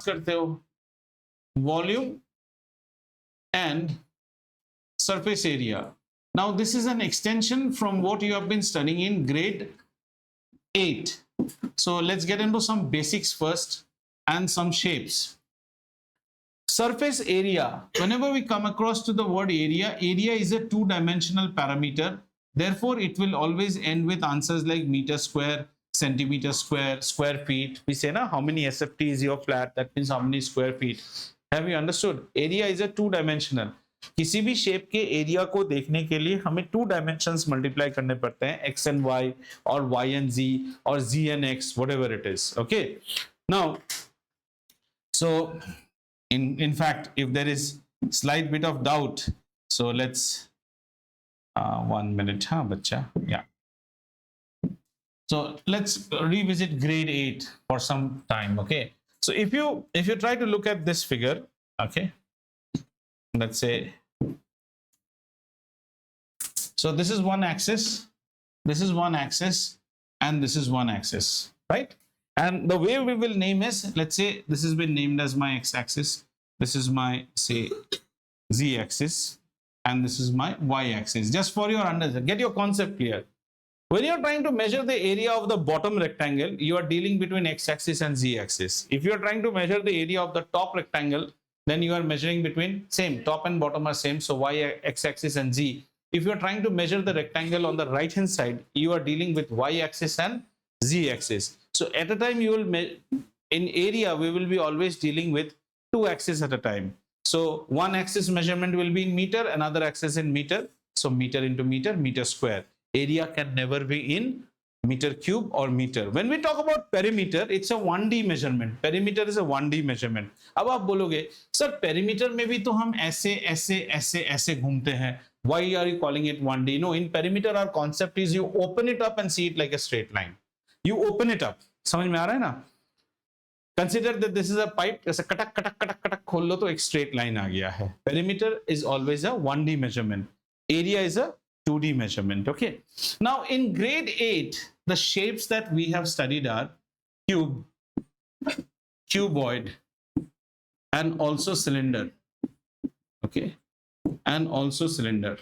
करते हो volume and surface area. Now this is an extension from what you have been studying in grade 8. So let's get into some basics first and some shapes. Surface area, whenever we come across to the word area is a two-dimensional parameter. Therefore it will always end with answers like meter square, centimeter square, square feet. We say na how many SFT is your flat, that means how many square feet. Have you understood? Area is a two-dimensional. किसी भी shape के area को देखने के लिए हमें to dimensions multiply करने पड़ते हैं, एक्स एंड वाई और वाई एंड जी और Z and X, whatever it is. Okay, now so in fact, if there is slight bit of doubt, so let's 1 minute, huh bacha, yeah. So let's revisit grade 8 for some time. Okay, so if you try to look at this figure, okay, let's say, so this is one axis, this is one axis, and this is one axis, right? And the way we will name is, let's say this has been named as my x-axis, this is my, say, z-axis, and this is my y-axis. Just for your understanding, get your concept clear. When you're trying to measure the area of the bottom rectangle, you are dealing between x-axis and z-axis. If you are trying to measure the area of the top rectangle, then you are measuring between, same, top and bottom are same, so y, x-axis and z. If you are trying to measure the rectangle on the right hand side, you are dealing with y-axis and z-axis. So at a time you will, in area, we will be always dealing with two axes at a time. So one axis measurement will be in meter, another axis in meter. So meter into meter, meter square. Area can never be in meter cube or meter. When we talk about perimeter, it's a 1D measurement. Perimeter is a 1D measurement. अब आप बोलोगे sir perimeter में भी तो हम ऐसे ऐसे ऐसे ऐसे घूमते हैं. Why are you calling it 1D? No, in perimeter our concept is you open it up and see it like a straight line. You open it up. समझ में आ रहा है ना? Consider that this is a pipe. जैसे कटक कटक कटक कटक खोल लो तो एक straight line आ गया है. Perimeter is always a 1D measurement. Area is a 2D measurement. Okay. Now in grade 8, the shapes that we have studied are cube, cuboid, and also cylinder. Okay, and also cylinder.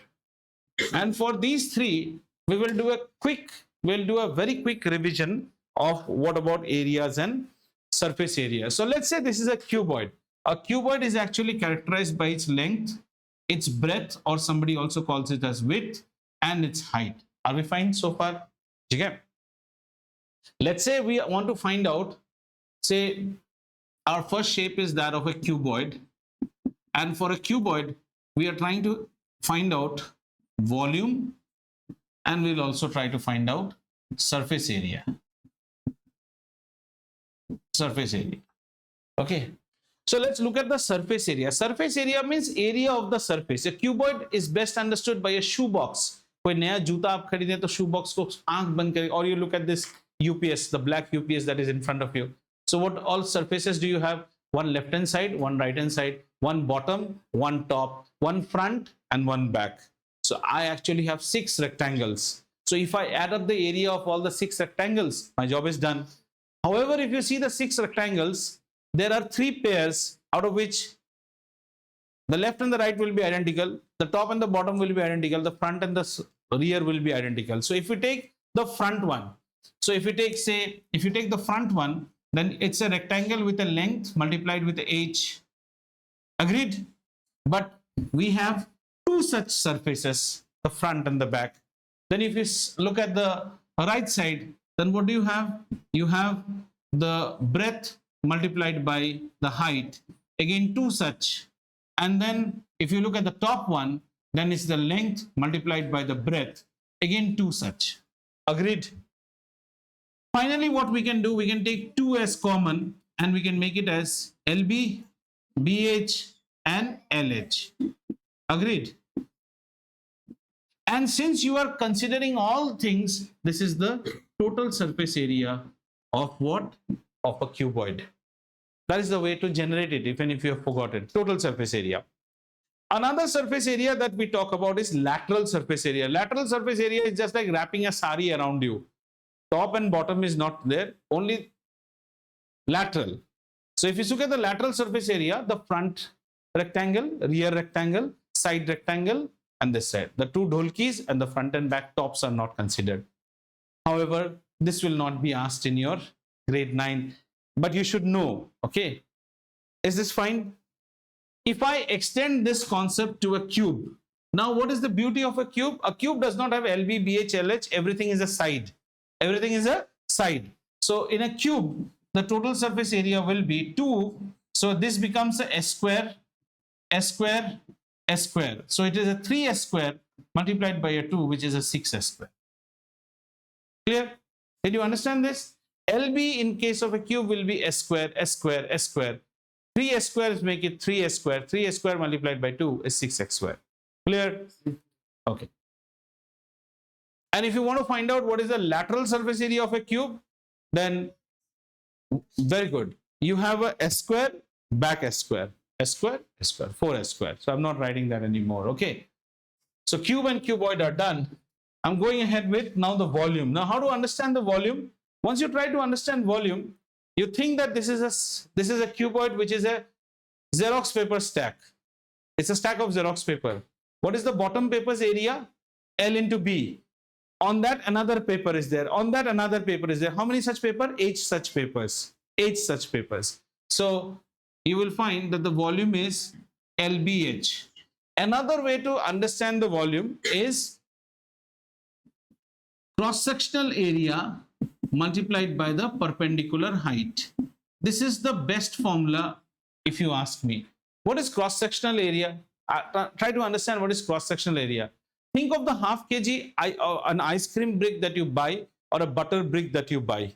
And for these three, we will do a very quick revision of what about areas and surface area. So let's say this is a cuboid. A cuboid is actually characterized by its length, its breadth, or somebody also calls it as width, and its height. Are we fine so far? Okay. Let's say we want to find out, say our first shape is that of a cuboid, and for a cuboid we are trying to find out volume, and we'll also try to find out surface area. Surface area. Okay, so let's look at the surface area. Surface area means area of the surface. A cuboid is best understood by a shoe box. कोई नया जूता आप खरीदे तो शू box को आंख बंद करें. और you look at this UPS, the black UPS that is in front of you. So what all surfaces do you have? One left hand side, one right hand side, one bottom, one top, one front, and one back. So I actually have 6 rectangles. So if I add up the area of all the 6 rectangles, my job is done. However, if you see the 6 rectangles, there are 3 pairs out of which the left and the right will be identical, the top and the bottom will be identical, the front and the rear will be identical. So if we take the front one, so if you take, say, if you take the front one, then it's a rectangle with a length multiplied with h. Agreed? But we have 2 such surfaces, the front and the back. Then if you look at the right side, then what do you have? You have the breadth multiplied by the height. Again, 2 such. And then if you look at the top one, then it's the length multiplied by the breadth. Again, 2 such. Agreed? Finally, what we can do, we can take 2 as common and we can make it as LB, BH, and LH. Agreed? And since you are considering all things, this is the total surface area of what? Of a cuboid. That is the way to generate it, even if you have forgotten. Total surface area. Another surface area that we talk about is lateral surface area. Lateral surface area is just like wrapping a sari around you. Top and bottom is not there, only lateral. So if you look at the lateral surface area, the front rectangle, rear rectangle, side rectangle, and this side, the two dholkis and the front and back tops are not considered. However, this will not be asked in your grade 9, but you should know. Okay, is this fine? If I extend this concept to a cube, now what is the beauty of a cube? A cube does not have LB, BH, LH, everything is a side. Everything is a side. So in a cube, the total surface area will be 2. So this becomes a S square, S square, S square. So it is a 3S square multiplied by a 2, which is a 6S square. Clear? Did you understand this? LB in case of a cube will be S square, S square, S square. 3S square make it 3S square. 3S square multiplied by 2 is 6x square. Clear? Okay. And if you want to find out what is the lateral surface area of a cube, then very good. You have a S square, back S square, S square, S square, 4S square. So I'm not writing that anymore. Okay. So cube and cuboid are done. I'm going ahead with now the volume. Now, how to understand the volume? Once you try to understand volume, you think that this is a cuboid, which is a Xerox paper stack. It's a stack of Xerox paper. What is the bottom paper's area? L into B. On that, another paper is there. On that, another paper is there. How many such paper? 8 such papers. 8 such papers. So you will find that the volume is LBH. Another way to understand the volume is cross-sectional area multiplied by the perpendicular height. This is the best formula if you ask me. What is cross-sectional area? Try to understand what is cross-sectional area. Think of the half kg an ice cream brick that you buy or a butter brick that you buy.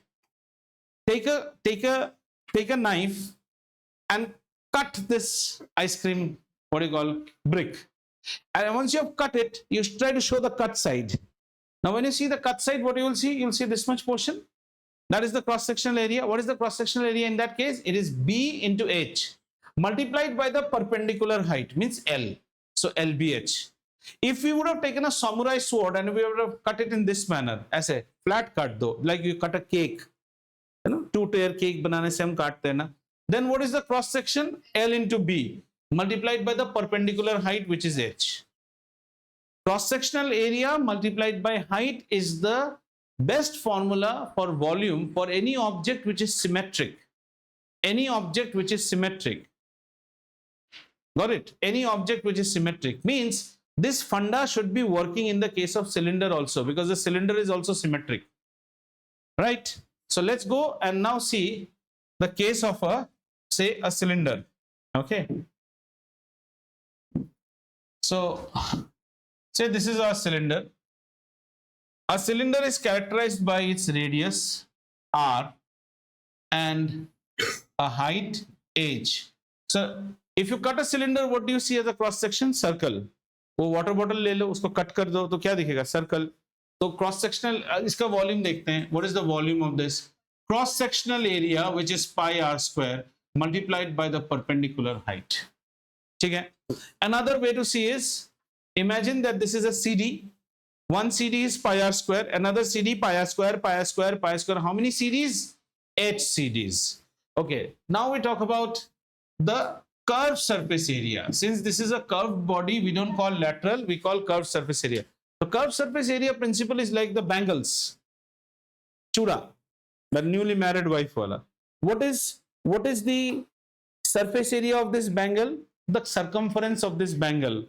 Take a knife and cut this ice cream, what do you call, brick. And once you have cut it, you try to show the cut side. Now, when you see the cut side, what you will see? You will see this much portion. That is the cross-sectional area. What is the cross-sectional area in that case? It is B into H multiplied by the perpendicular height, means L. So LBH. If we would have taken a samurai sword and we would have cut it in this manner, as a flat cut though, like you cut a cake, you know, 2-tier cake banane se hum kaatte hain na. Then what is the cross section? L into B multiplied by the perpendicular height, which is H. Cross-sectional area multiplied by height is the best formula for volume for any object which is symmetric. Any object which is symmetric. Got it? Any object which is symmetric means this funda should be working in the case of cylinder also, because the cylinder is also symmetric. Right? So let's go and now see the case of say a cylinder. Okay. So say this is our cylinder. A cylinder is characterized by its radius r and a height h. So if you cut a cylinder, what do you see as a cross section? Circle. वो water bottle ले लो, उसको cut कर दो तो क्या दिखेगा? Circle. तो cross sectional, इसका वॉल्यूम देखते हैं. What is the volume of this? Cross sectional area which is pi r square multiplied by the perpendicular height. ठीक है. Another way to see is, imagine that this is a CD. One CD is pi r square, another CD pi r square, pi r square, pi r square. How many CDs? 8 CDs. Okay. Now we talk about the curved surface area. Since this is a curved body, we don't call lateral, we call curved surface area. The curved surface area principle is like the bangles. Chuda, the newly married wife wala. What is the surface area of this bangle? The circumference of this bangle.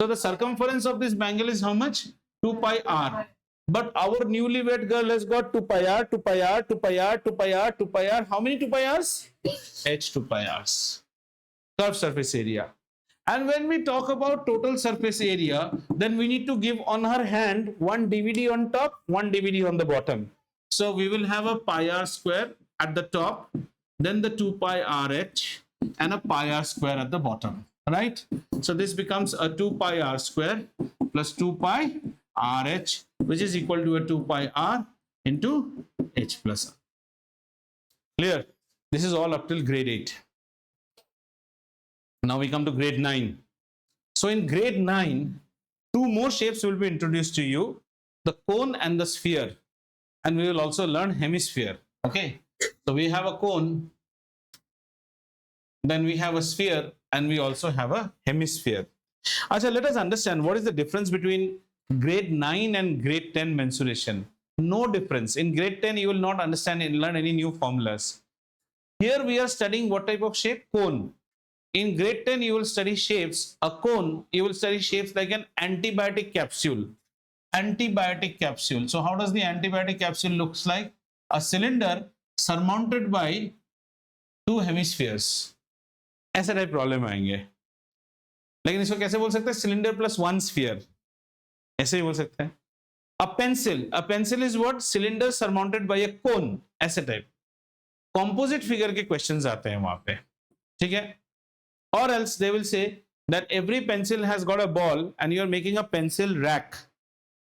So the circumference of this bangle is how much? 2 pi r. But our newlywed girl has got 2 pi r, 2 pi r, 2 pi r, 2 pi r, 2 pi r. How many 2 pi r's? H 2 pi r's. Curved surface area. And when we talk about total surface area, then we need to give on her hand one DVD on top, one DVD on the bottom. So we will have a pi r square at the top, then the 2 pi rh and a pi r square at the bottom, right? So this becomes a 2 pi r square plus 2 pi rh, which is equal to a 2 pi r into h plus r. Clear? This is all up till grade 8. Now we come to grade 9. So in grade 9, 2 more shapes will be introduced to you, the cone and the sphere. And we will also learn hemisphere. Okay. So we have a cone then we have a sphere, and we also have a hemisphere. Acha, let us understand what is the difference between grade 9 and grade 10 mensuration. No difference. In grade 10 you will not understand and learn any new formulas. Here we are studying what type of shape? Cone. In grade 10 you will study shapes. A cone, you will study shapes like an antibiotic capsule. Antibiotic capsule. So how does the antibiotic capsule looks like? A cylinder surmounted by two hemispheres. ऐसे type problem आएंगे, लेकिन इसको कैसे बोल सकते हैं? Cylinder plus one sphere, ऐसे ही बोल सकते हैं. A pencil is what? Cylinder surmounted by a cone. ऐसे टाइप composite figure के क्वेश्चंस आते हैं वहां पे, ठीक है? Or else they will say that every pencil has got a ball and you are making a pencil rack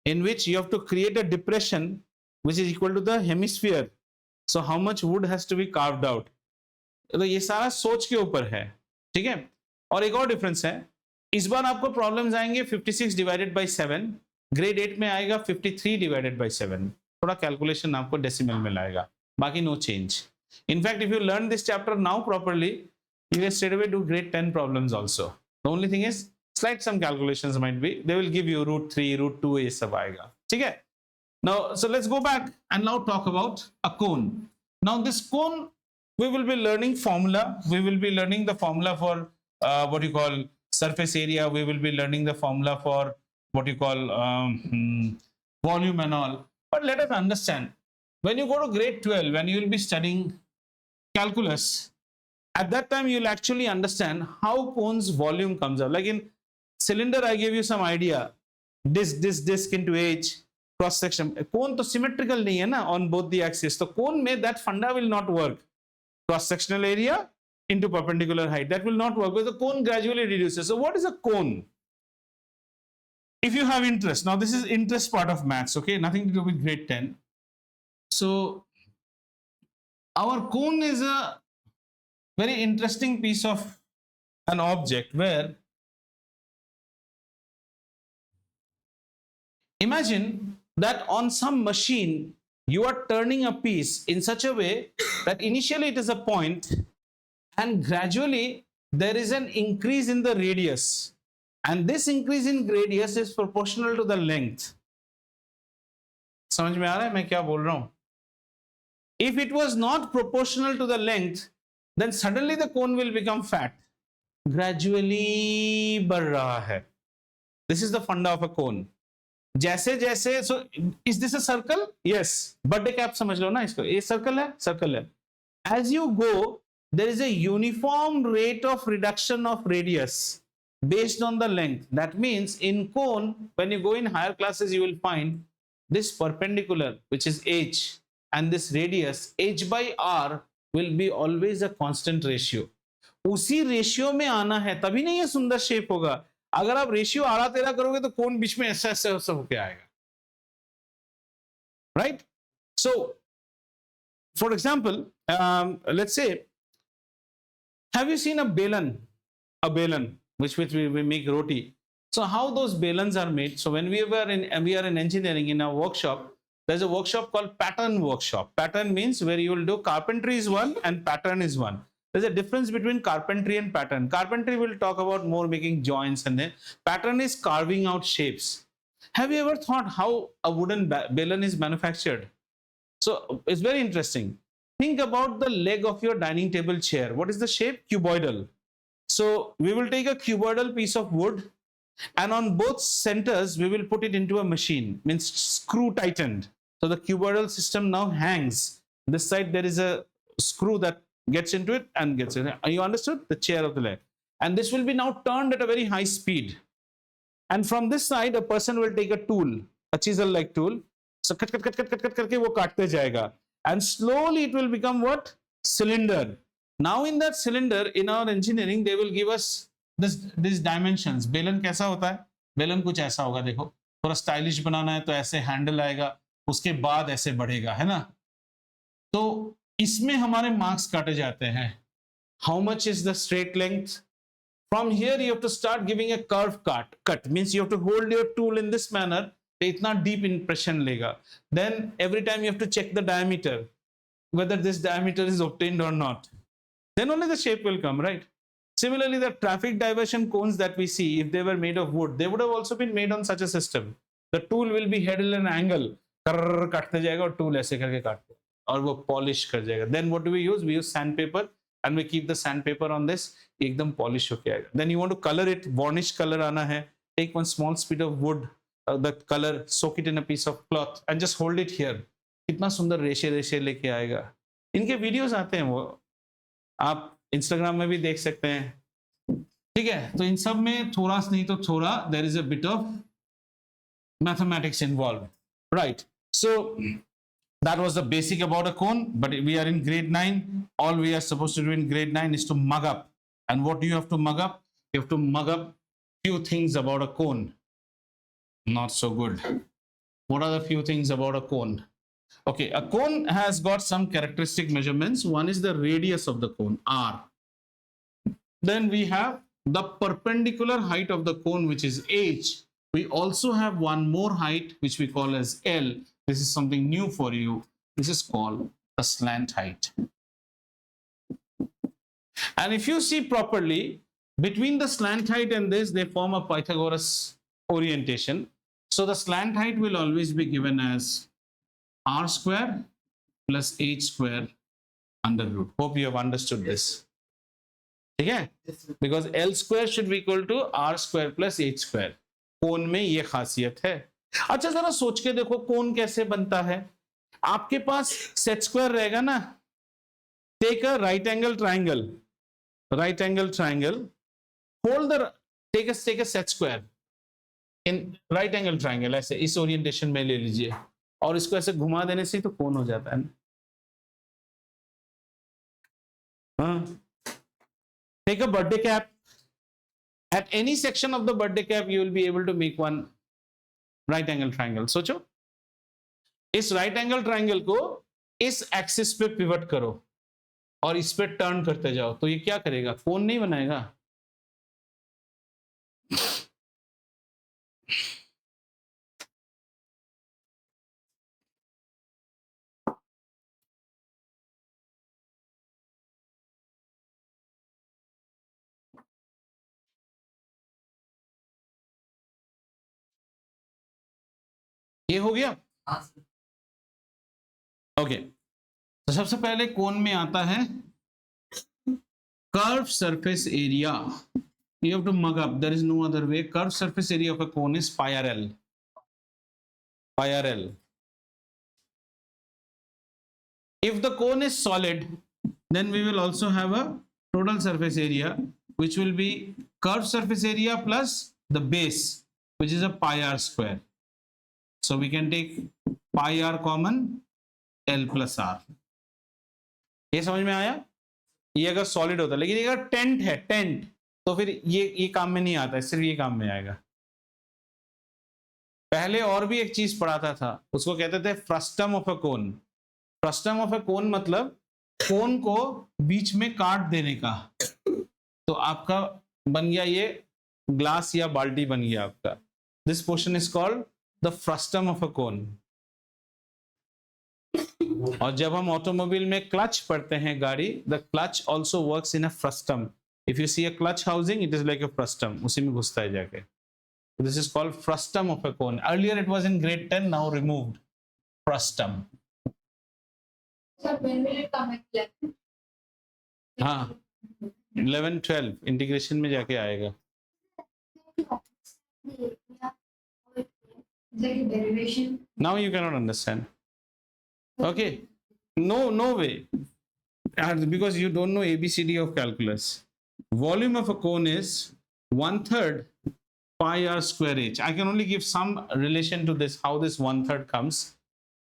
in which you have to create a depression which is equal to the hemisphere. So how much wood has to be carved out? तो ये सारा सोच के ऊपर है, ठीक है? और एक और डिफरेंस है, इस बार आपको प्रॉब्लम्स आएंगे 56 डिवाइडेड बाय 7, ग्रेड 8 में आएगा 53 डिवाइडेड बाय 7. थोड़ा कैलकुलेशन आपको डेसिमल में लाएगा, बाकी no change. In fact, if you learn this chapter now properly, you will straight away do grade 10 problems also. The only thing is slight some calculations might be, they will give you root 3, root 2, ये सब आएगा, ठीक है? Now, so let's go back and now talk about a cone. Now this cone, we will be learning formula. We will be learning the formula for what you call surface area. We will be learning the formula for what you call volume and all. But let us understand, when you go to grade 12, when you will be studying calculus, at that time you will actually understand how cone's volume comes out. Like in cylinder, I gave you some idea. Disc into H, cross section. Cone to symmetrical nahi hai na on both the axes. So cone mein that funda will not work. Cross sectional area into perpendicular height, that will not work because the cone gradually reduces. So what is a cone? If you have interest, now this is interest part of maths, okay, nothing to do with grade 10. So our cone is a very interesting piece of an object where, imagine that on some machine you are turning a piece in such a way that initially it is a point and gradually there is an increase in the radius, and this increase in radius is proportional to the length. समझ में आ रहा है मैं क्या बोल रहा हूं? If it was not proportional to the length, then suddenly the cone will become fat. Gradually बढ़ रहा है. This is the funda of a cone. जैसे जैसे, so is this a circle? Yes. Birthday cap समझ लो ना इसको, ये circle है, सर्कल है. As you go, there is a uniform rate of reduction of radius based on the length. That means in cone, when you go in higher classes, you will find this perpendicular, which is h, and this radius h by r will be always a constant ratio. उसी ratio में आना है, तभी नहीं ये सुंदर shape होगा. अगर आप रेशियो आड़ा तेरा करोगे तो कौन बीच में ऐसा ऐसा ऐसा होके आएगा, right? So for example, let's say, have you seen a belan which we make roti? So how those belans are made? So when we are in engineering, in a workshop, there's a workshop called pattern workshop. Pattern means where you will do carpentry is one and pattern is one. There's a difference between carpentry and pattern. Carpentry will talk about more making joints, and then pattern is carving out shapes. Have you ever thought how a wooden belan is manufactured? So it's very interesting. Think about the leg of your dining table chair. What is the shape? Cuboidal. So we will take a cuboidal piece of wood, and on both centers we will put it into a machine, means screw tightened. So the cuboidal system now hangs. This side there is a screw that gets into it and gets in. You understood? The chair of the leg. And this will be now turned at a very high speed. And from this side, a person will take a tool, a chisel-like tool. So cut करके वो काटते जाएगा. And slowly it will become what? Cylinder. Now in that cylinder, in our engineering, they will give us these dimensions. बेलन कैसा होता है? बेलन कुछ ऐसा होगा, देखो. थोड़ा स्टाइलिश बनाना है तो ऐसे हैंडल आएगा, उसके बाद ऐसे बढ़ेगा, है ना? तो इसमें हमारे मार्क्स काटे जाते हैं. How much is the straight length? From here you have to start giving a curve cut means you have to hold your tool in this manner. तो इतना deep impression लेगा. Then every time you have to check the diameter, whether this diameter is obtained or not. Then only the shape will come, right? Similarly, the traffic diversion cones that we see, if they were made of wood, they would have also been made on such a system. The tool will be headed in an angle, काटते जाएगा और tool ऐसे करके काटते और वो polish कर जाएगा. Then what do we use? We use sandpaper and we keep the sandpaper on this. एकदम polish होके आएगा. Then you want to color it, varnish color आना है. Take one small spit of wood, the color, soak it in a piece of cloth and just hold it here. कितना सुंदर रेशे रेशे लेके आएगा. इनके वीडियोस आते हैं, वो आप इंस्टाग्राम में भी देख सकते हैं. ठीक है, तो इन सब में थोड़ा नहीं तो थोड़ा there is a bit of mathematics involve, right? So that was the basic about a cone, but we are in grade 9. All we are supposed to do in grade 9 is to mug up. And what do you have to mug up? You have to mug up few things about a cone. Not so good. What are the few things about a cone? Okay, a cone has got some characteristic measurements. One is the radius of the cone, r. Then we have the perpendicular height of the cone, which is h. We also have one more height, which we call as L. This is something new for you. This is called the slant height. And if you see properly, between the slant height and this, they form a Pythagoras orientation. So the slant height will always be given as r square plus h square under root. Hope you have understood this. Okay? Because L square should be equal to r square plus h square. कोन में ये खासियत है. अच्छा, जरा सोच के देखो कोन कैसे बनता है. आपके पास सेट स्क्वायर रहेगा ना. Take a right angle triangle, right angle triangle, hold the, take a set square in right angle triangle, ऐसे इस ओरिएंटेशन में ले लीजिए और इसको ऐसे घुमा देने से तो कोन हो जाता है. हाँ, take a birthday cap. At any section of the birthday cap, you will be able to make one right angle triangle. सोचो, इस right angle triangle को इस एक्सिस पे पिवट करो और इस पे टर्न करते जाओ, तो ये क्या करेगा? कोन नहीं बनाएगा. ये हो गया. ओके, तो सबसे पहले कोन में आता है curve surface area. You have to mug up. There is no other way. Curved surface area of a cone is pi r l. Pi r l. If the cone is solid, then we will also have a total surface area, which will be curved surface area plus the base, which is a pi r square. So we can take pi r common, L plus r. ये समझ में आया? ये अगर solid होता, लेकिन अगर tent है, टेंट, तो फिर ये काम में नहीं आता, सिर्फ ये काम में आएगा. पहले और भी एक चीज पढ़ाता था, उसको कहते थे frustum of a cone. Frustum of a cone मतलब कोन को बीच में काट देने का. तो आपका बन गया ये ग्लास या बाल्टी बन गया आपका. This portion is called the frustum of a cone. और जब हम ऑटोमोबाइल में क्लच पढ़ते हैं गाड़ी, the clutch also works in a frustum. If you see a clutch housing, it is like a frustum, उसी में घुसता है जाके. This is called frustum of a cone. Earlier it was in grade 10, now removed. Frustum. हाँ, 11 12 integration में जाके आएगा. Now you cannot understand. Okay, no way, because you don't know ABCD of calculus. Volume of a cone is 1/3 pi r square h. I can only give some relation to this, how this 1/3 comes.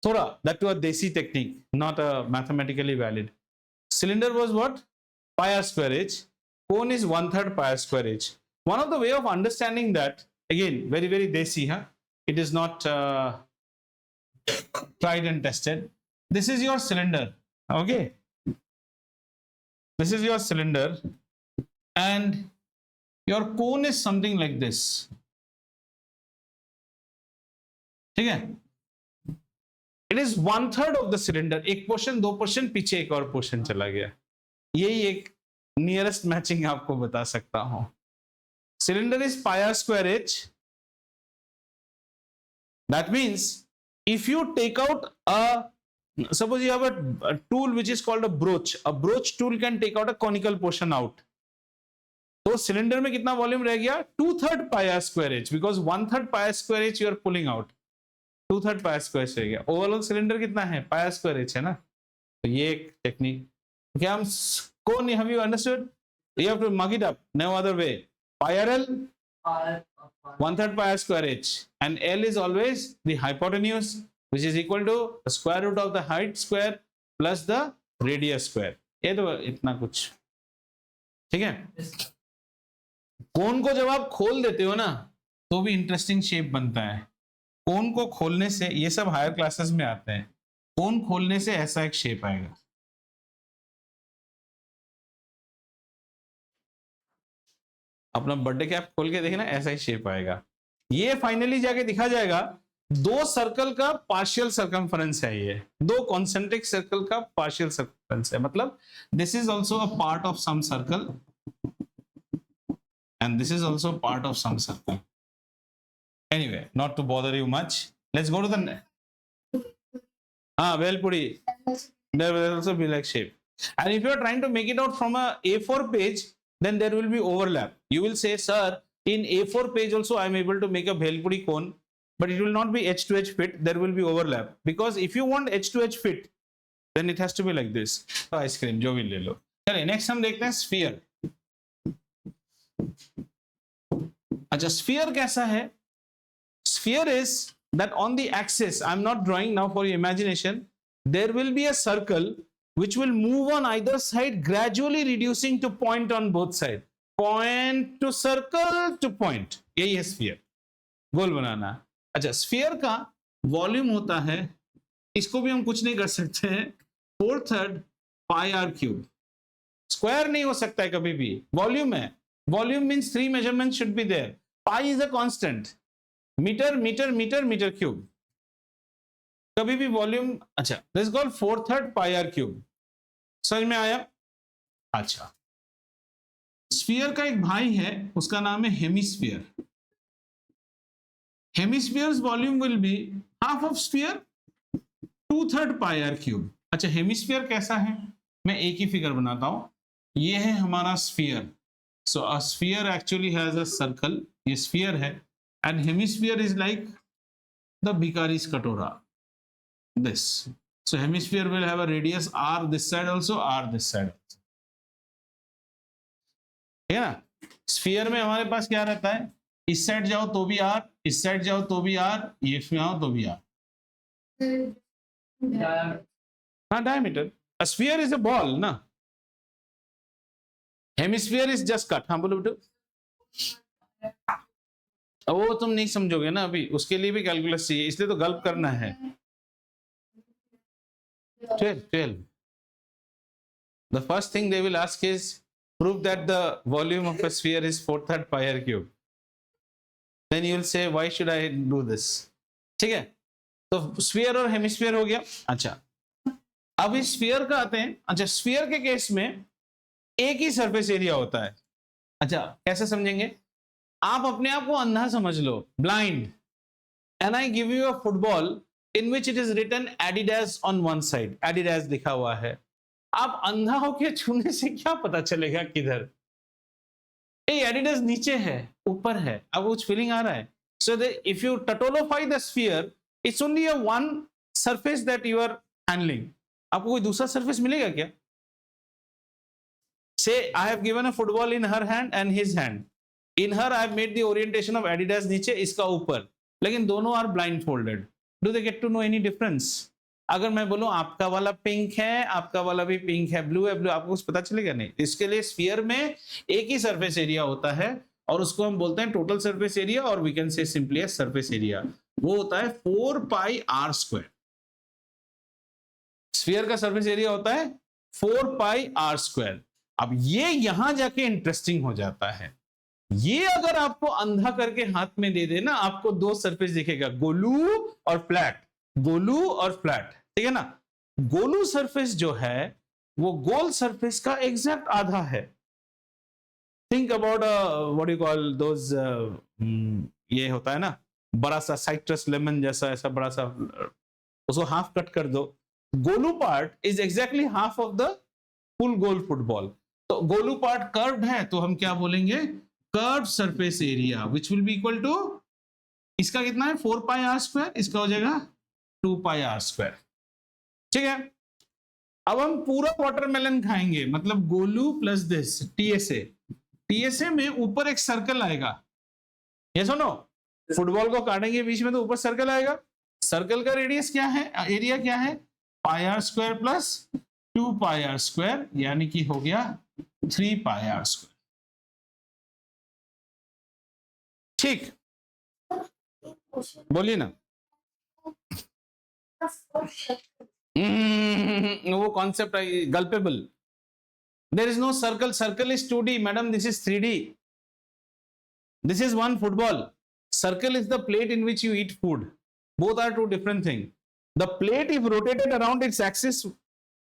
Thoda, that to a desi technique, not a mathematically valid. Cylinder was what? Pi r square h. Cone is 1/3 pi r square h. One of the way of understanding that, again, very very desi, huh? It is not tried and tested. This is your cylinder. Okay, this is your cylinder, and your cone is something like this. ठीक है? It is 1/3 of the cylinder. एक portion, दो portion पीछे, एक और portion चला गया. यही एक नियरेस्ट मैचिंग आपको बता सकता हूं. Cylinder is pi r square h. That means if you take out suppose you have a tool which is called a broach tool can take out a conical portion out. तो cylinder में कितना volume रह गया? 2/3 pi r square h, because 1/3 pi r square h you are pulling out. 2/3 pi r square h रह गया. Overall cylinder कितना है? pi r square h है ना. तो ये एक टेक्निक. क्या हम कौन, have you understood? You have to mug it up. No other way. Pi r l 1/3 pi r square h, and l is always the hypotenuse, which is equal to the square root of the height square plus the radius square. ये तो इतना कुछ ठीक है. कोन को जब आप खोल देते हो ना तो भी इंटरेस्टिंग शेप बनता है. कोन को खोलने से, ये सब हायर क्लासेस में आते हैं, कोन खोलने से ऐसा एक शेप आएगा. अपना बर्थडे कैप खोल के देखना, ऐसा ही शेप आएगा. ये फाइनली जाके दिखा जाएगा 2 सर्कल का पार्शियल सर्कमफरेंस है. ये 2 कॉन्सेंट्रिक सर्कल का पार्शियल सर्कमफरेंस है. मतलब this is also a part of some circle and this is also part of some circle. Anyway, not to bother you much, let's go to the Velpudi. There will also be like shape, and if you are trying to make it out from a A4 page, then there will be overlap. You will say, sir, in A4 page also I am able to make a Velpudi cone, but it will not be edge to edge fit. There will be overlap, because if you want edge to edge fit, then it has to be like this. Ice cream जो भी ले लो. चलिए next हम देखते हैं sphere. अच्छा, sphere कैसा है? Sphere is that on the axis, I am not drawing now for your imagination, there will be a circle which will move on either side, gradually reducing to point on both sides. Point to circle to point. यही है sphere. गोल बनाना. अच्छा, sphere का volume होता है, इसको भी हम कुछ नहीं कर सकते हैं, 4/3 pi r cube. स्क्वायर नहीं हो सकता है कभी भी. वॉल्यूम है. Volume means 3 measurements should be there. Pi is a constant. Meter, meter, meter, meter cube. कभी भी वॉल्यूम. अच्छा, this is called 4/3 pi r cube. समझ में आया? अच्छा, स्फीयर का एक भाई है, उसका नाम है hemisphere. Hemispheres volume will be half of sphere, 2/3 pi r cube. अच्छा, हेमिस्फीयर कैसा है? मैं एक ही फिगर बनाता हूं. ये है हमारा sphere. So a sphere actually has a circle. ये sphere है, and hemisphere is like the Bikari's katora. This. So hemisphere will have a radius r this side also, r this side also. है ना? Sphere में हमारे पास क्या रहता है? इस साइड जाओ तो भी r, इस साइड जाओ तो भी r, ये इसमें आओ तो भी r. हाँ, diameter. A sphere is a ball, ना? Hemisphere is just cut. हाँ बोलो बेटो. वो तुम नहीं समझोगे ना अभी, उसके लिए भी कैलकुलस चाहिए, इसलिए तो गल्प करना है. 12. The first thing they will ask is prove that the volume of a sphere is 4/3 pi r cube. Then you will say why should I do this? ठीक है, तो स्फीयर और हेमिस्फीयर हो गया. अच्छा, अब इस स्फीयर का आते हैं. अच्छा, स्फीयर के केस में एक ही सरफेस एरिया होता है. अच्छा, कैसे समझेंगे? आप अपने आप को अंधा समझ लो, blind, and I give you a football in which it is written Adidas on one side. Adidas लिखा हुआ है. आप अंधा होके छूने से क्या पता चलेगा किधर? एडिडास नीचे है, ऊपर है, अब कुछ फीलिंग आ रहा है. सो इफ यू टटोलोफाई the sphere, it's only a one surface that you are handling. आपको कोई दूसरा सरफेस मिलेगा क्या? Say I have given a football in her hand and his hand. In her I have made the orientation of Adidas नीचे, इसका ऊपर, लेकिन दोनों are blindfolded. Do they get to know any difference? अगर मैं बोलूं आपका वाला पिंक है, आपका वाला भी पिंक है, ब्लू है ब्लू, आपको कुछ पता चलेगा नहीं. इसके लिए स्फीयर में एक ही सरफेस एरिया होता है और उसको हम बोलते हैं टोटल सरफेस एरिया, और we can say simply as surface area. वो होता है 4 pi r square. स्फीयर का सरफेस एरिया होता है 4 pi r square. अब ये यहां जाके इंटरेस्टिंग हो जाता है. ये अगर आपको अंधा करके हाथ में दे देना, आपको 2 सरफेस दिखेगा, गोलू और फ्लैट. गोलू और फ्लैट, ठीक है ना? गोलू सरफेस जो है वो गोल सरफेस का एग्जैक्ट आधा है, think about what you call those, ये होता है ना बड़ा सा साइट्रस लेमन जैसा, ऐसा बड़ा सा, उसको हाफ कट कर दो. गोलू part is exactly half of the full गोल फुटबॉल. तो गोलू पार्ट कर्व्ड है तो हम क्या बोलेंगे, curve surface area which will be equal to, इसका कितना है 4 पाई आर स्क्वायर, इसका हो जाएगा 2 पाई आर स्क्वायर. ठीक है. अब हम पूरा वाटरमेलन खाएंगे, मतलब Golu plus this TSA. TSA में ऊपर एक सर्कल आएगा, ये सुनो, फुटबॉल को काटेंगे बीच में तो ऊपर सर्कल आएगा. सर्कल का रेडियस क्या है, एरिया क्या है, pi r square plus 2 pi r square, यानी कि हो गया 3 पाई आर स्क्वायर. ठीक, बोलिए ना. वो कॉन्सेप्ट है gulpable. There is no circle, circle is 2D madam, this is 3D. This is one football. Circle is the plate in which you eat food. Both are two different things. The plate if rotated around its axis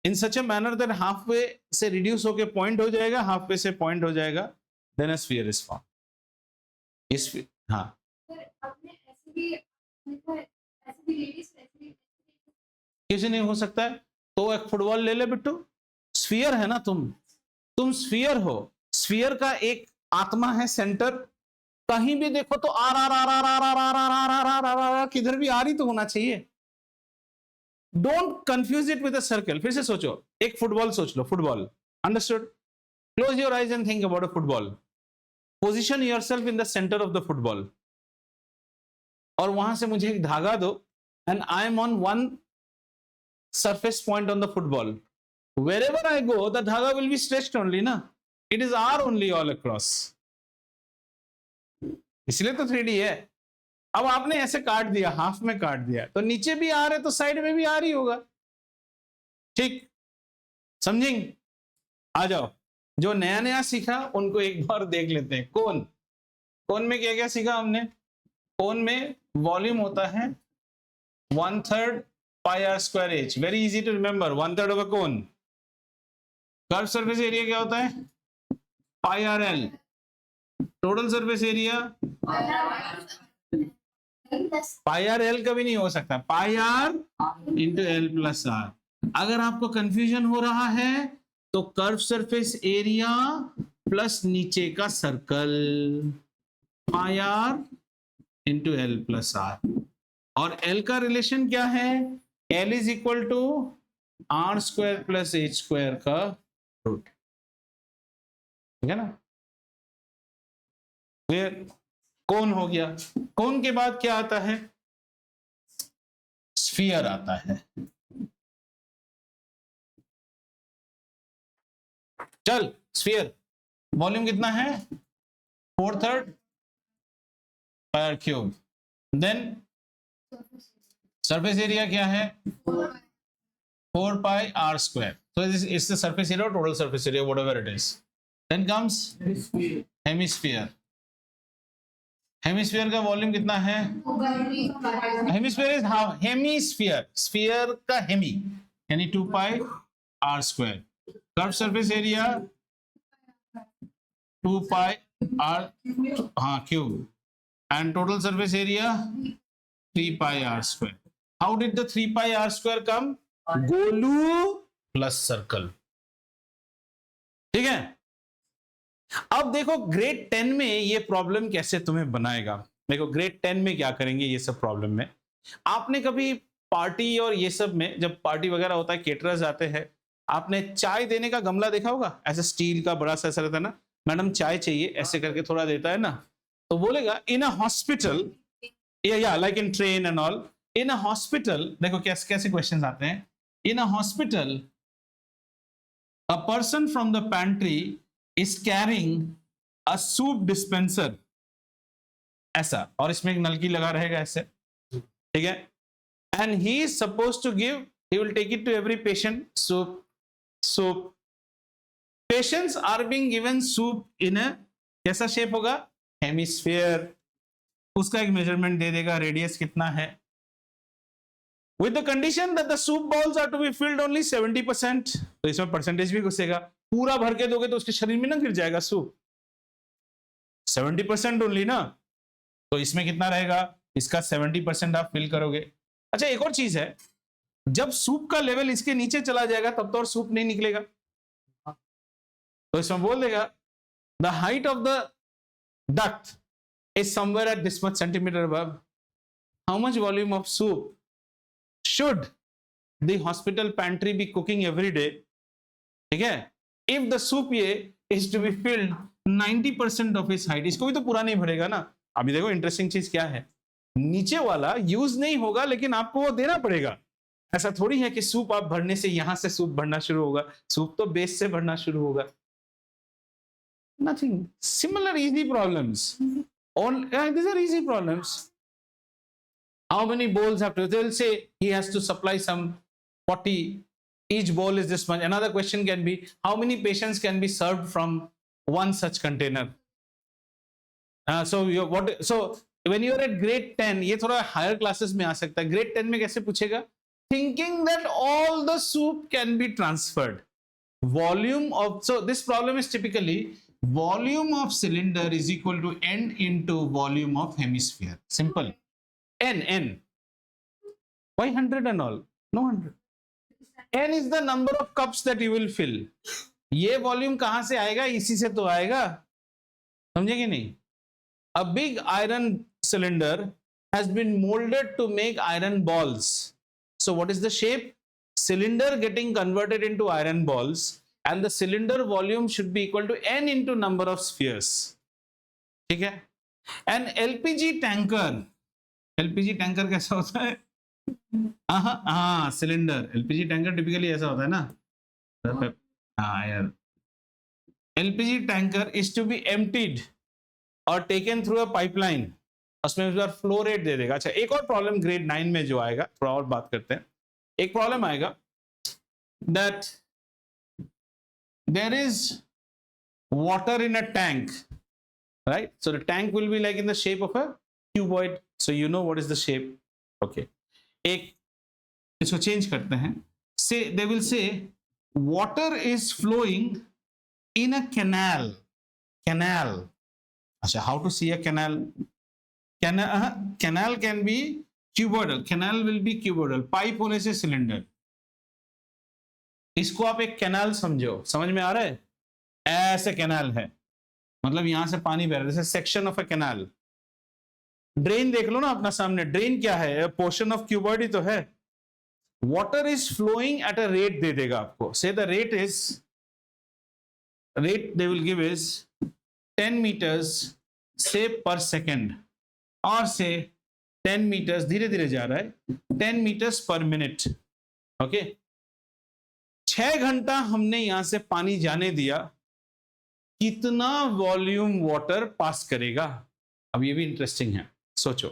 in such a manner that halfway से reduce होके point हो जाएगा, halfway से point हो जाएगा, then a sphere is formed. इस हाँ कैसे नहीं हो सकता है, तो एक फुटबॉल ले ले बिट्टू. स्फीयर है ना, तुम स्फीयर हो. स्फीयर का एक आत्मा है, सेंटर. कहीं भी देखो तो r r r r r r r r r r r r r, किधर भी आर ही तो होना चाहिए. Don't confuse it with a circle. फिर से सोचो, एक फुटबॉल सोच लो, football. Understood. Close your eyes and think about a football. Position yourself in the centre of the football, और वहां से मुझे एक धागा दो, and I am on one surface point on the football. wherever I go, the धागा will be stretched only ना. It is R only all across. इसलिए तो 3D है. अब आपने ऐसे काट दिया, हाफ में काट दिया, तो नीचे भी आ रहा है तो साइड में भी आ रही होगा. ठीक, समझेंगे. आ जाओ, जो नया नया सीखा उनको एक बार देख लेते हैं. कोन में क्या क्या सीखा हमने. कोन में वॉल्यूम होता है 1/3 pi r square h. Very easy to remember, 1/3 of a cone. Curve surface area क्या होता है, pi r l. Total surface area pi r l कभी नहीं हो सकता, pi are into L plus r. अगर आपको कंफ्यूजन हो रहा है तो कर्व सरफेस एरिया प्लस नीचे का circle, pi are into L plus R. और एल का रिलेशन क्या है, L is equal to R square plus H square का रूट. ठीक है ना. क्लियर. कोन हो गया. कोन के बाद क्या आता है, स्फीयर आता है. चल, स्फीयर वॉल्यूम कितना है, 4/3 pi r cube. Then surface area क्या है, 4 pi r square. So it's the surface area or total surface area, whatever it is. Then comes hemisphere. Hemisphere का वॉल्यूम कितना है, hemisphere is half. Hemisphere, sphere का hemi यानी 2 pi r square. Curve surface area 2 pi r cube, and total surface area 3 pi r square. How did the 3 pi r square come, गोलू plus circle. ठीक है. अब देखो grade 10 में ये problem कैसे तुम्हें बनाएगा. देखो ग्रेड 10 में क्या करेंगे ये सब प्रॉब्लम में. आपने कभी पार्टी और ये सब में जब पार्टी वगैरह होता है, केटरर्स आते हैं, आपने चाय देने का गमला देखा होगा, ऐसा स्टील का बड़ा सा ऐसा रहता है ना, मैडम चाय चाहिए, ऐसे करके थोड़ा देता है ना, तो बोलेगा इन अ हॉस्पिटल, या like in train and all, in a hospital. देखो कैसे कैसे क्वेश्चन आते हैं. In a hospital a person from the pantry is carrying a soup dispenser, ऐसा, और इसमें एक नलकी लगा रहेगा ऐसे. ठीक है. and he is supposed to give, he will take it to every patient soup. patients are being given soup in a कैसा शेप होगा, हेमिस्फीयर. उसका एक मेजरमेंट दे देगा, रेडियस कितना है, with the condition that the soup bowls are to be filled only 70%. तो इसमें percentage भी घुसेगा. पूरा भर के दोगे तो उसके शरीर में ना गिर जाएगा सूप. 70% ओनली ना, तो इसमें कितना रहेगा, इसका 70% आप फिल करोगे। अच्छा एक और चीज है, जब सूप का लेवल इसके नीचे चला जाएगा तब तो और सूप नहीं निकलेगा, तो इसमें बोल देगा the height of the duct is somewhere at this much centimetre above, how much volume of soup should the hospital pantry be cooking every day, ठीक है, इफ द सूप ये is to be filled 90% of इस height. इसको भी तो पूरा नहीं भरेगा ना। अभी देखो इंटरेस्टिंग चीज क्या है, नीचे वाला यूज नहीं होगा लेकिन आपको वो देना पड़ेगा। ऐसा थोड़ी है कि सूप आप भरने से यहां से सूप भरना शुरू होगा, सूप तो बेस से भरना शुरू होगा। Nothing, similar easy problems, these are easy problems. How many bowls have to, they'll say he has to supply some 40, each bowl is this much. Another question can be how many patients can be served from one such container. So when you're at grade 10, ये थोड़ा higher classes में आ सकता है। grade 10 में कैसे पूछेगा, thinking that all the soup can be transferred, volume of, so this problem is typically volume of cylinder is equal to n into volume of hemisphere, simple, n, why 100 and all, no 100, n is the number of cups that you will fill, ये volume कहां से आएगा, इसी से तो आएगा, समझे कि नहीं। A big iron cylinder has been molded to make iron balls. So what is the shape? Cylinder getting converted into iron balls, and the cylinder volume should be equal to n into number of spheres. ठीक है? An LPG tanker कैसा होता है? हाँ, cylinder, LPG tanker typically ऐसा होता है ना? हाँ यार, LPG tanker is to be emptied और टेकन थ्रू अ पाइपलाइन, उसमें इस बार फ्लो रेट दे देगा। अच्छा एक और प्रॉब्लम ग्रेड 9 में जो आएगा, थोड़ा और बात करते हैं। एक प्रॉब्लम आएगा that there is water in a tank, right, so the tank will be like in the shape of a cuboid, so you know what is the shape, okay. एक इसको चेंज करते हैं, say they will say water is flowing in a canal, अच्छा, how to see a canal? Canal can be cuboidal, canal will be cuboidal, pipe होने से cylinder, इसको आप एक कैनाल समझो, समझ में आ रहा है, ऐसे कैनाल है, मतलब यहां से पानी बह रहा है, जैसे section of a canal. Drain देख लो ना अपना सामने, ड्रेन क्या है, पोर्शन ऑफ क्यूबॉइड ही तो है। Water is flowing at a rate दे देगा आपको, say the rate they will give is 10 meters से पर सेकेंड, और से 10 meters धीरे धीरे जा रहा है 10 meters पर मिनट, ओके। 6 घंटा हमने यहां से पानी जाने दिया, कितना वॉल्यूम वाटर पास करेगा। अब ये भी इंटरेस्टिंग है, सोचो।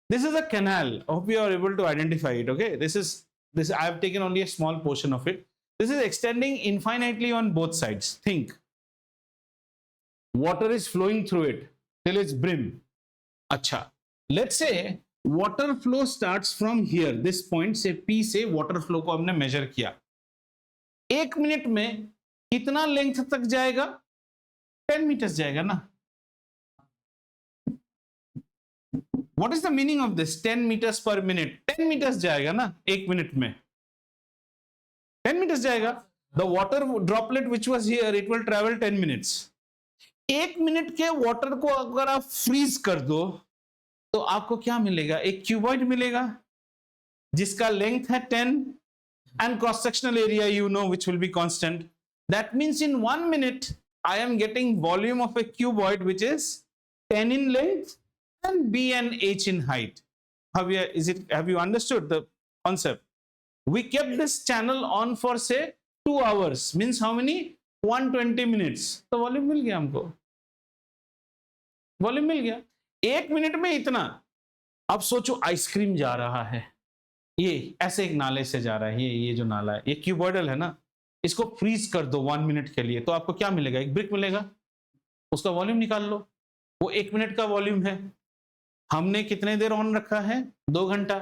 This is a canal, hope you are able to identify it, okay. This I have taken only a small portion of it, this is extending infinitely on both sides, think water is flowing through it till its brim. अच्छा, let's say water flow starts from here, this point से P से water flow को हमने measure किया, 1 minute में कितना length तक जाएगा, 10 meters जाएगा ना। What is the meaning of this 10 meters per minute? 10 meters जाएगा ना 1 मिनट में, 10 meters जाएगा। The water droplet which was here, it will travel 10 minutes. 1 minute के वाटर को अगर आप फ्रीज कर दो तो आपको क्या मिलेगा, एक क्यूबॉइड मिलेगा जिसका लेंथ है 10 and cross sectional area you know which will be constant. That means in 1 minute I am getting volume of A cuboid which is 10 in length and b and h in height. Have you understood the concept? We kept this channel on for say 2 hours, means how many, 120 minutes. तो volume मिल गया हमको, volume मिल गया 1 minute में इतना। अब सोचो ice cream जा रहा है, ये ऐसे एक नाले से जा रहा है, ये जो नाला है ये क्यूबॉइडल है ना, इसको फ्रीज कर दो 1 मिनट के लिए तो आपको क्या मिलेगा, एक ब्रिक मिलेगा, उसका वॉल्यूम निकाल लो, वो 1 मिनट का वॉल्यूम है। हमने कितने देर ऑन रखा है, 2 घंटा,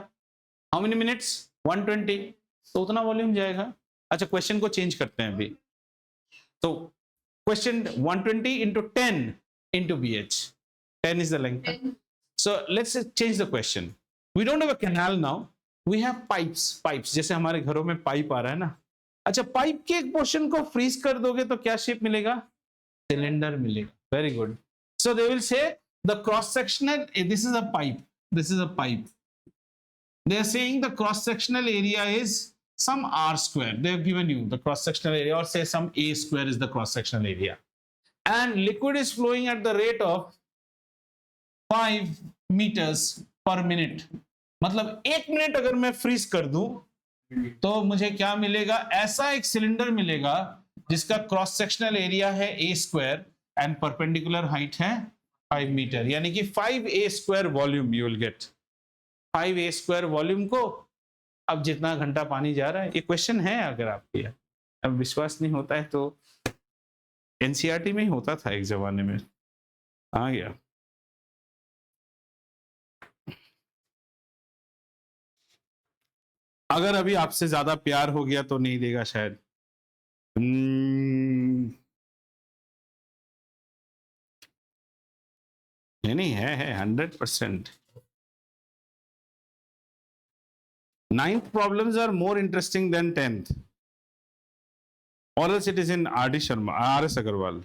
हाउ मेनी मिनट्स, 120, तो उतना वॉल्यूम जाएगा। अच्छा क्वेश्चन को चेंज करते हैं अभी, तो question 120 into 10 into BH. 10 is the length. So let's change the question. We don't have a canal now. We have pipes. जैसे हमारे घरों में पाइप आ रहा है ना. अच्छा, पाइप के एक पोर्शन को फ्रीज कर दोगे तो क्या शेप मिलेगा? सिलेंडर मिलेगा. Very good. So they will say the cross sectional, this is a pipe. This is a pipe. They are saying the cross sectional area is some r square. They have given you the cross sectional area, or say some a square is the cross sectional area. And liquid is flowing at the rate of 5 meters per minute. मतलब 1 minute अगर मैं freeze कर दूं तो मुझे क्या मिलेगा? ऐसा एक सिलेंडर मिलेगा जिसका क्रॉस सेक्शनल एरिया है a square and perpendicular height है 5 मीटर, यानी कि 5a square volume you will get. 5a square volume को अब जितना घंटा पानी जा रहा है, ये क्वेश्चन है. अगर आपके अब विश्वास नहीं होता है तो एनसीईआरटी में ही होता था एक जमाने में, आ गया. अगर अभी आपसे ज्यादा प्यार हो गया तो नहीं देगा शायद. नहीं है 100%. 9th problems are more interesting than 10th, or else it is in R.D. Sharma, R.S. Agarwal.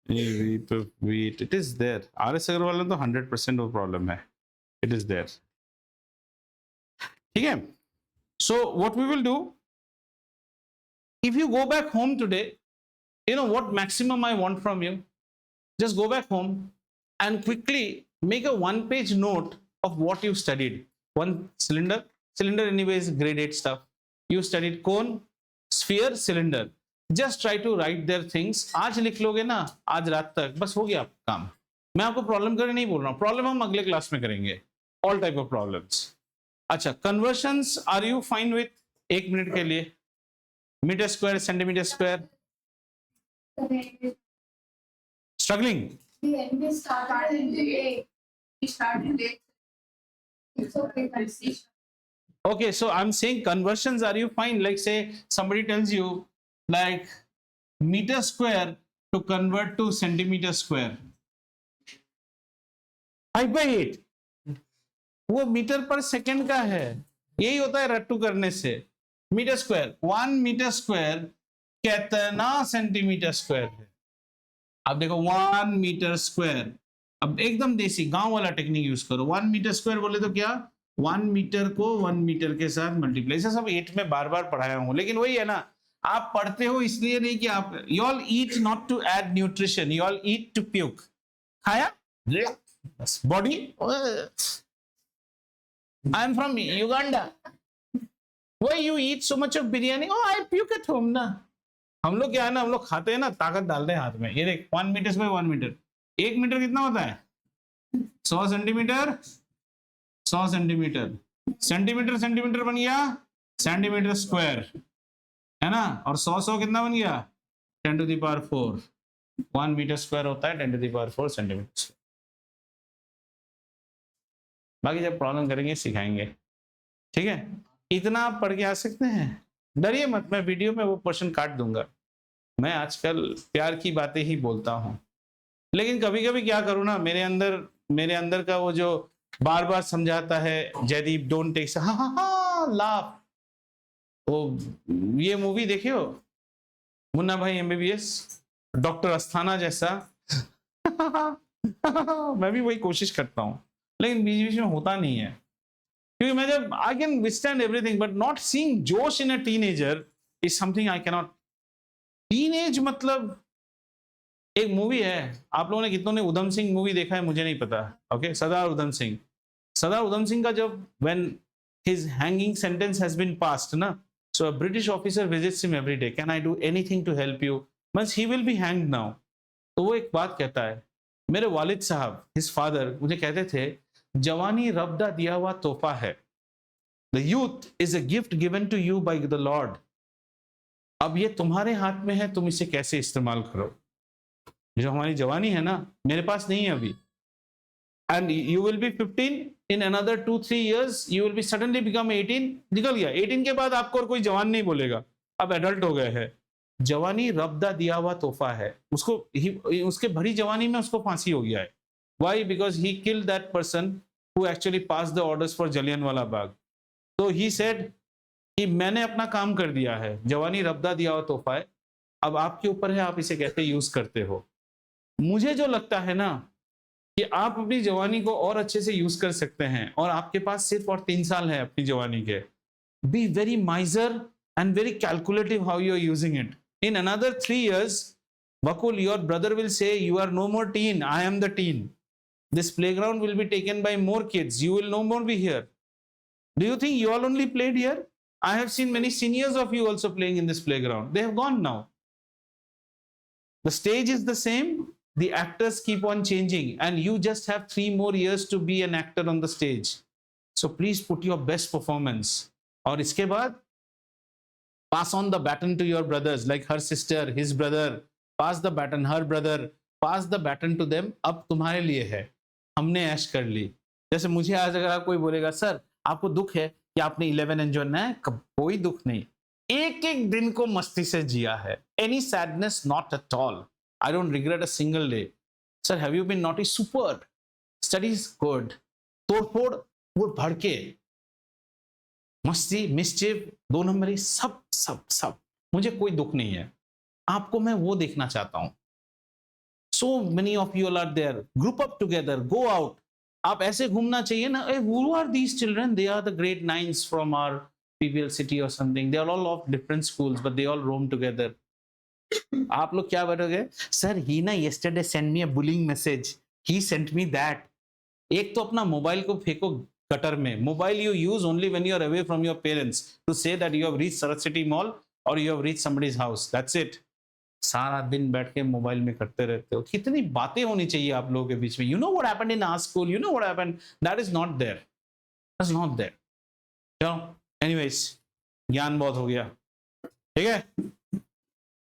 It is there. R.S. Agarwal में तो 100% वो problem है. It is there. ठीक है. So what we will do, if you go back home today, you know what maximum I want from you? Just go back home and quickly make a 1-page note of what you studied. One cylinder anyway is grade 8 stuff. You studied cone, sphere, cylinder. Just try to write their things. आज लिख लोगे ना, आज रात तक बस हो गया काम. मैं आपको प्रॉब्लम करने नहीं बोल रहा हूँ, प्रॉब्लम हम अगले क्लास में करेंगे. All type of problems. अच्छा, conversions are you fine with? 1 minute के लिए metre square, centimetre square. Struggling. Okay, so I'm saying conversions, are you fine? Like say somebody tells you like meter square to convert to centimeter square. 5/8. वो metre पर second का है. यही होता है रट्टू करने से. मीटर स्क्वायर, 1 मीटर स्क्वायर कितना सेंटीमीटर स्क्वायर है? अब देखो 1 मीटर स्क्वायर, अब एकदम देसी गांव वाला टेक्निक यूज करो. 1 मीटर स्क्वायर बोले तो क्या? 1 मीटर को 1 मीटर के साथ मल्टीप्लाई. ऐसा सब 8 में बार बार पढ़ाया हूं, लेकिन वही है ना, आप पढ़ते हो इसलिए नहीं कि आप, you all eat not to add nutrition, you all eat to puke. खाया body. I am from Uganda. Why you eat so much of biryani? Oh, I puke at home ना. हम लोग क्या है ना, हम लोग खाते हैं ना, ताकत डालते हैं हाथ में. ये देख 1 मीटर बाय 1 मीटर. 1 मीटर कितना होता है? 100 सेंटीमीटर. 100 सेंटीमीटर. सेंटीमीटर बन गया सेंटीमीटर स्क्वायर, है ना. और 100 कितना बन गया? 10⁴. 1 मीटर स्क्वायर होता है 10⁴ सेंटीमीटर. बाकी जब प्रॉब्लम करेंगे सिखाएंगे, ठीक है. इतना आप पढ़ के आ सकते हैं, डरिए मत. मैं वीडियो में वो पोर्शन काट दूंगा. मैं आजकल प्यार की बातें ही बोलता हूँ, लेकिन कभी कभी क्या करूँ ना, मेरे अंदर का वो जो बार बार समझाता है, जयदीप डोंट टेक लाफ. वो ये मूवी देखे हो, मुन्ना भाई MBBS, डॉक्टर अस्थाना जैसा. मैं भी वही कोशिश करता हूँ, लेकिन बीच बीच में होता नहीं है, क्योंकि मैं जब I can withstand everything but not seeing जोश in a teenager is something I can not. Teenage मतलब एक मूवी है, आप लोगों ने कितनों ने उधम सिंह मूवी देखा है मुझे नहीं पता. ओके, सरदार उधम सिंह का जब when his hanging sentence has been passed ना, so a British officer visits him every day. Can I do anything to help you? Means he will be hanged now. तो वो एक बात कहता है, मेरे वालिद साहब, हिज फादर, मुझे कहते थे, जवानी रब दा दिया हुआ तोहफा है. The youth is a gift given to you by the lord. अब ये तुम्हारे हाथ में है, तुम इसे कैसे इस्तेमाल करो. जो हमारी जवानी है ना, मेरे पास नहीं है अभी. And you will be 15 in another 2-3 years, you will be suddenly become 18. निकल गया 18 के बाद आपको और कोई जवान नहीं बोलेगा, अब एडल्ट हो गए हैं. जवानी रब्दा दिया हुआ तोहफा है, उसको उसके भरी जवानी में उसको फांसी हो गया है। Why? Because he killed that person who actually pass the orders for Jallianwala Bagh. तो ही सेड कि मैंने अपना काम कर दिया है, जवानी रब्दा दिया हुआ तोहफा है, अब आपके ऊपर है आप इसे कैसे यूज करते हो। मुझे जो लगता है ना कि आप अपनी जवानी को और अच्छे से यूज कर सकते हैं, और आपके पास सिर्फ और 3 साल है अपनी जवानी के। Be very माइजर and very calculative how you are using it. In another 3 years, Vakul, your brother will say, you are no more teen, I am the teen. This playground will be taken by more kids. You will no more be here. Do you think you all only played here? I have seen many seniors of you also playing in this playground. They have gone now. The stage is the same. The actors keep on changing, and you just have 3 more years to be an actor on the stage. So please put your best performance. और इसके बाद pass on the baton to your brothers, like her sister, his brother, pass the baton, her brother, pass the baton to them. अब तुम्हारे लिए है, हमने ऐश कर ली। जैसे मुझे आज अगर आप कोई बोलेगा सर आपको दुख है कि आपने 11 एंजॉय ना है, कोई दुख नहीं, एक एक दिन को मस्ती से जिया है। Any sadness not at all, I don't regret a single day. Sir have you been naughty? Super, studies good, तोड़फोड़ वो भड़के, मस्ती, मिस्चिफ, 2 नंबरी, सब सब सब, मुझे कोई दुख नहीं है। आपको मैं वो देखना चाहता हूं। So many of you are there, group up together, go out. आप ऐसे घूमना चाहिए ना। Who are these children? They are the grade 9s from our PVL city और something. They are all of different schools but they all roam together. आप लोग क्या बैठोगे, सर ही ना yesterday send me a bullying message, he sent me that. एक तो अपना mobile को फेंको gutter में। Mobile you use only when you are away from your parents to say that you have reached Sarat City Mall or you have reached somebody's house. That's it. सारा दिन बैठ के मोबाइल में करते रहते हो। कितनी बातें होनी चाहिए आप लोगों के बीच में। You know what happened in our school? You know what happened? That is not there. That's not there. चलो, anyways, ज्ञान बहुत हो गया, ठीक है।